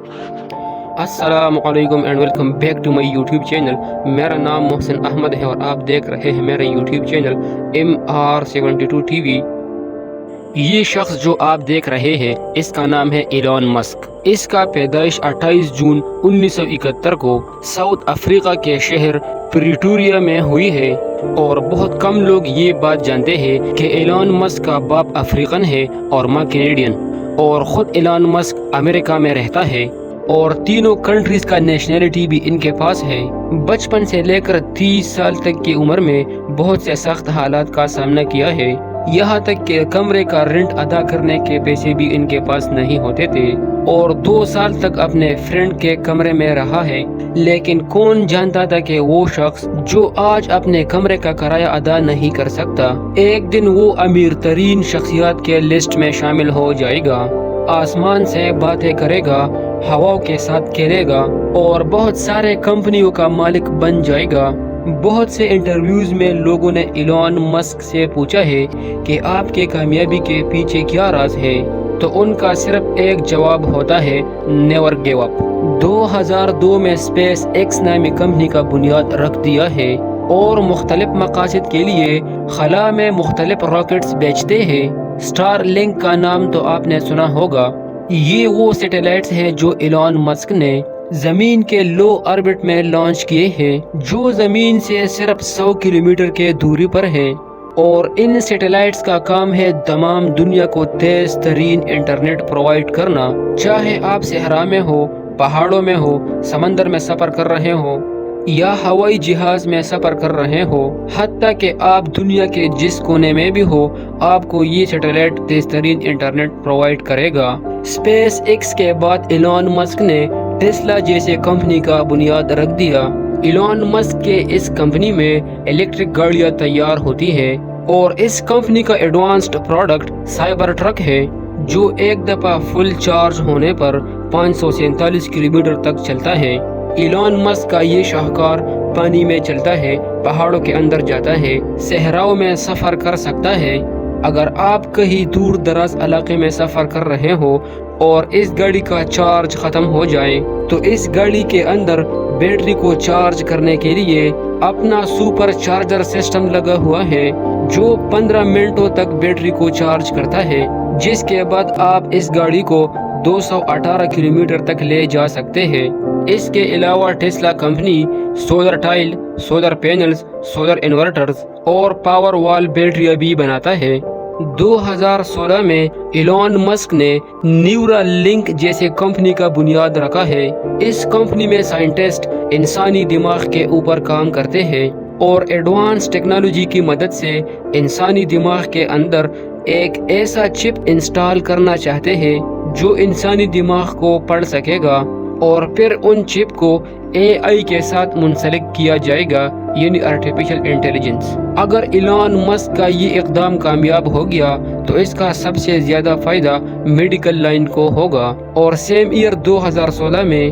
السلام علیکم and welcome back to my YouTube channel. میرا نام محسن احمد ہے اور آپ دیکھ رہے ہیں میرا YouTube channel MR72 T V. یہ شخص جو آپ دیکھ رہے ہیں اس کا نام ہے ایلون مسک۔ اس کا پیدائش 28 جون 1971 کو ساؤتھ افریقہ کے شہر پریٹوریا میں ہوئی ہے، اور بہت کم لوگ یہ بات جانتے ہیں کہ ایلون مسک کا باپ افریقن ہے اور ماں کینیڈین، اور خود ایلون مسک امریکہ میں رہتا ہے اور تینوں کنٹریز کا نیشنلٹی بھی ان کے پاس ہے۔ بچپن سے لے کر 30 سال تک کی عمر میں بہت سے سخت حالات کا سامنا کیا ہے، یہاں تک کہ کمرے کا رینٹ ادا کرنے کے پیسے بھی ان کے پاس نہیں ہوتے تھے، اور 2 سال تک اپنے فرینڈ کے کمرے میں رہا ہے۔ لیکن کون جانتا تھا کہ وہ شخص جو آج اپنے کمرے کا کرایہ ادا نہیں کر سکتا، ایک دن وہ امیر ترین شخصیات کے لسٹ میں شامل ہو جائے گا، آسمان سے باتیں کرے گا، ہواؤں کے ساتھ کھیلے گا اور بہت سارے کمپنیوں کا مالک بن جائے گا۔ بہت سے انٹرویوز میں لوگوں نے ایلون مسک سے پوچھا ہے کہ آپ کے کامیابی کے پیچھے کیا راز ہے، تو ان کا صرف ایک جواب ہوتا ہے، نیور گیو اپ۔ 2002 میں اسپیس ایکس نامی کمپنی کا بنیاد رکھ دیا ہے اور مختلف مقاصد کے لیے خلا میں مختلف راکٹس بیچتے ہیں۔ اسٹار لنک کا نام تو آپ نے سنا ہوگا۔ یہ وہ سیٹلائٹس ہیں جو ایلون مسک نے زمین کے لو آربٹ میں لانچ کیے ہیں، جو زمین سے صرف 100 کلومیٹر کے دوری پر ہے، اور ان سیٹلائٹس کا کام ہے تمام دنیا کو تیز ترین انٹرنیٹ پرووائڈ کرنا، چاہے آپ صحرا میں ہو، پہاڑوں میں ہو، سمندر میں سفر کر رہے ہو یا ہوائی جہاز میں سفر کر رہے ہو، حتیٰ کہ آپ دنیا کے جس کونے میں بھی ہو، آپ کو یہ سیٹلائٹ تیز ترین انٹرنیٹ پرووائڈ کرے گا۔ اسپیس ایکس کے بعد ایلون مسک نے ٹیسلا جیسے کمپنی کا بنیاد رکھ دیا۔ ایلون مسک کے اس کمپنی میں الیکٹرک گاڑیاں تیار ہوتی ہیں، اور اس کمپنی کا ایڈوانسڈ پروڈکٹ سائبر ٹرک ہے، جو ایک دفعہ فل چارج ہونے پر 547 کلومیٹر تک چلتا ہے۔ ایلون مسک کا یہ شاہکار پانی میں چلتا ہے، پہاڑوں کے اندر جاتا ہے، صحراؤں میں سفر کر سکتا ہے۔ اگر آپ کہیں دور دراز علاقے میں سفر کر رہے ہو اور اس گاڑی کا چارج ختم ہو جائے، تو اس گاڑی کے اندر بیٹری کو چارج کرنے کے لیے اپنا سپر چارجر سسٹم لگا ہوا ہے، جو 15 منٹوں تک بیٹری کو چارج کرتا ہے، جس کے بعد آپ اس گاڑی کو 218 کلومیٹر تک لے جا سکتے ہیں۔ اس کے علاوہ Tesla company solar tile, solar panels, solar inverters اور پاور وال بیٹریاں بھی بناتا ہے۔ 2016 میں ایلون مسک نے نیورا لنک جیسے کمپنی کا بنیاد رکھا ہے۔ اس کمپنی میں سائنٹسٹ انسانی دماغ کے اوپر کام کرتے ہیں اور ایڈوانس ٹیکنالوجی کی مدد سے انسانی دماغ کے اندر ایک ایسا چپ انسٹال کرنا چاہتے ہیں جو انسانی دماغ کو پڑھ سکے گا، اور پھر ان چپ کو AI کے ساتھ منسلک کیا جائے گا، یعنی آرٹیفیشل انٹیلیجنس۔ اگر ایلون مسک کا یہ اقدام کامیاب ہو گیا تو اس کا سب سے زیادہ فائدہ میڈیکل لائن کو ہوگا، اور سیم ایئر 2016 میں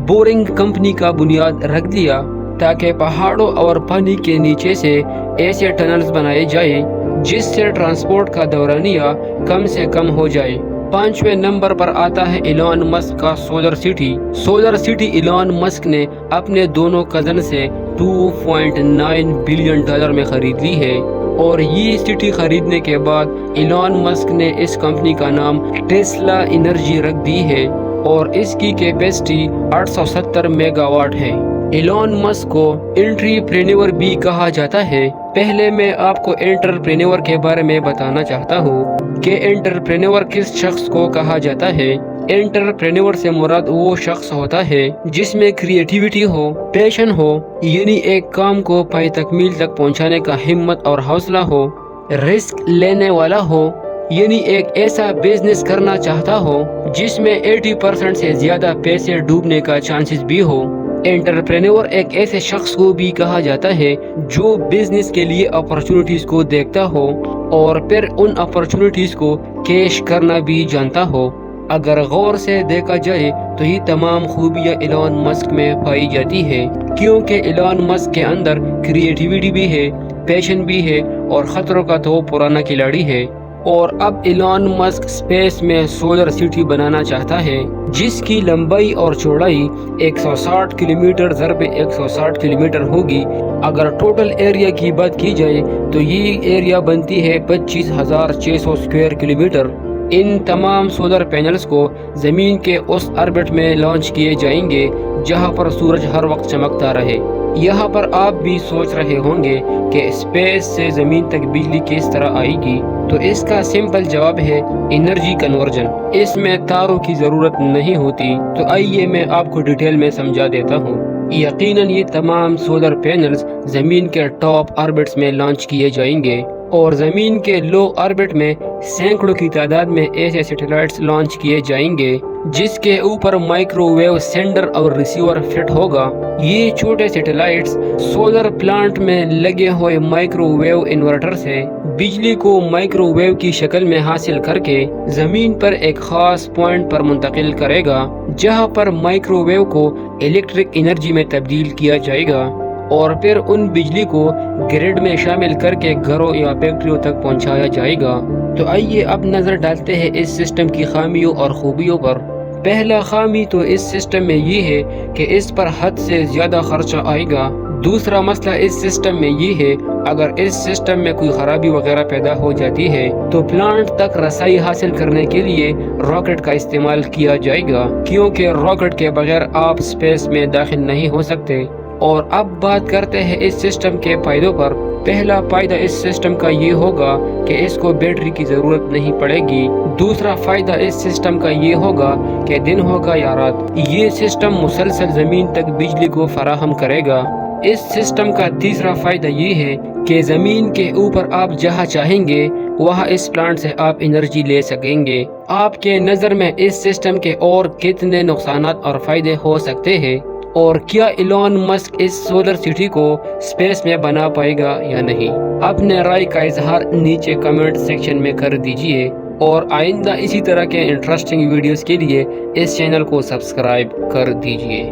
بورنگ کمپنی کا بنیاد رکھ دیا تاکہ پہاڑوں اور پانی کے نیچے سے ایسے ٹنلز بنائے جائیں جس سے ٹرانسپورٹ کا دورانیہ کم سے کم ہو جائے۔ 5ویں نمبر پر آتا ہے ایلون مسک کا Solar City. Solar City Elon Musk نے اپنے دونوں کزن سے $2.9 بلین میں خرید لی ہے، اور یہ سٹی خریدنے کے بعد ایلون مسک نے اس کمپنی کا نام ٹیسلا انرجی رکھ دی ہے، اور اس کی کیپیسٹی 870 میگا واٹ ہے۔ ایلون مسک کو انٹرپرینیور بھی کہا جاتا ہے۔ پہلے میں آپ کو انٹرپرینیور کے بارے میں بتانا چاہتا ہوں کہ انٹرپرینیور کس شخص کو کہا جاتا ہے۔ انٹرپرینیور سے مراد وہ شخص ہوتا ہے جس میں کریٹیوٹی ہو، پیشن ہو، یعنی ایک کام کو پائے تکمیل تک پہنچانے کا ہمت اور حوصلہ ہو، رسک لینے والا ہو، یعنی ایک ایسا بزنس کرنا چاہتا ہو جس میں 80% سے زیادہ پیسے ڈوبنے کا چانسز بھی ہو۔ انٹرپرینیور ایک ایسے شخص کو بھی کہا جاتا ہے جو بزنس کے لیے اپرچونٹیز کو دیکھتا ہو اور پھر ان اپرچونٹیز کو کیش کرنا بھی جانتا ہو۔ اگر غور سے دیکھا جائے تو یہ تمام خوبیاں ایلون مسک میں پائی جاتی ہے، کیونکہ ایلون مسک کے اندر کریٹیوٹی بھی ہے، پیشن بھی ہے، اور خطروں کا تو پرانا کھلاڑی ہے۔ اور اب ایلان ماسک اسپیس میں سولر سٹی بنانا چاہتا ہے جس کی لمبائی اور چوڑائی 160 کلومیٹر ضرب 160 کلومیٹر ہوگی۔ اگر ٹوٹل ایریا کی بات کی جائے تو یہ ایریا بنتی ہے 25,600 اسکوائر کلومیٹر۔ ان تمام سولر پینلز کو زمین کے اس آربٹ میں لانچ کیے جائیں گے جہاں پر سورج ہر وقت چمکتا رہے۔ یہاں پر آپ بھی سوچ رہے ہوں گے کہ اسپیس سے زمین تک بجلی کس طرح آئے گی، تو اس کا سمپل جواب ہے انرجی کنورژن۔ اس میں تاروں کی ضرورت نہیں ہوتی، تو آئیے میں آپ کو ڈیٹیل میں سمجھا دیتا ہوں۔ یقیناً یہ تمام سولر پینلز زمین کے ٹاپ آربٹس میں لانچ کیے جائیں گے اور زمین کے لو آربٹ میں سینکڑوں کی تعداد میں ایسے سیٹلائٹس لانچ کیے جائیں گے جس کے اوپر مائکرو ویو سینڈر اور ریسیور فٹ ہوگا۔ یہ چھوٹے سیٹلائٹس سولر پلانٹ میں لگے ہوئے مائکرو ویو انورٹر سے بجلی کو مائکرو ویو کی شکل میں حاصل کر کے زمین پر ایک خاص پوائنٹ پر منتقل کرے گا جہاں پر مائکرو ویو کو الیکٹرک انرجی میں تبدیل کیا جائے گا اور پھر ان بجلی کو گریڈ میں شامل کر کے گھروں یا فیکٹریوں تک پہنچایا جائے گا۔ تو آئیے اب نظر ڈالتے ہیں اس سسٹم کی خامیوں اور خوبیوں پر۔ پہلا خامی تو اس سسٹم میں یہ ہے کہ اس پر حد سے زیادہ خرچہ آئے گا۔ دوسرا مسئلہ اس سسٹم میں یہ ہے اگر اس سسٹم میں کوئی خرابی وغیرہ پیدا ہو جاتی ہے تو پلانٹ تک رسائی حاصل کرنے کے لیے راکٹ کا استعمال کیا جائے گا، کیونکہ راکٹ کے بغیر آپ اسپیس میں داخل نہیں ہو سکتے۔ اور اب بات کرتے ہیں اس سسٹم کے فائدوں پر۔ پہلا فائدہ اس سسٹم کا یہ ہوگا کہ اس کو بیٹری کی ضرورت نہیں پڑے گی۔ دوسرا فائدہ اس سسٹم کا یہ ہوگا کہ دن ہوگا یا رات، یہ سسٹم مسلسل زمین تک بجلی کو فراہم کرے گا۔ اس سسٹم کا تیسرا فائدہ یہ ہے کہ زمین کے اوپر آپ جہاں چاہیں گے وہاں اس پلانٹ سے آپ انرجی لے سکیں گے۔ آپ کے نظر میں اس سسٹم کے اور کتنے نقصانات اور فائدے ہو سکتے ہیں، اور کیا ایلان ماسک اس سولر سٹی کو اسپیس میں بنا پائے گا یا نہیں؟ اپنے رائے کا اظہار نیچے کمنٹ سیکشن میں کر دیجئے، اور آئندہ اسی طرح کے انٹرسٹنگ ویڈیوز کے لیے اس چینل کو سبسکرائب کر دیجئے۔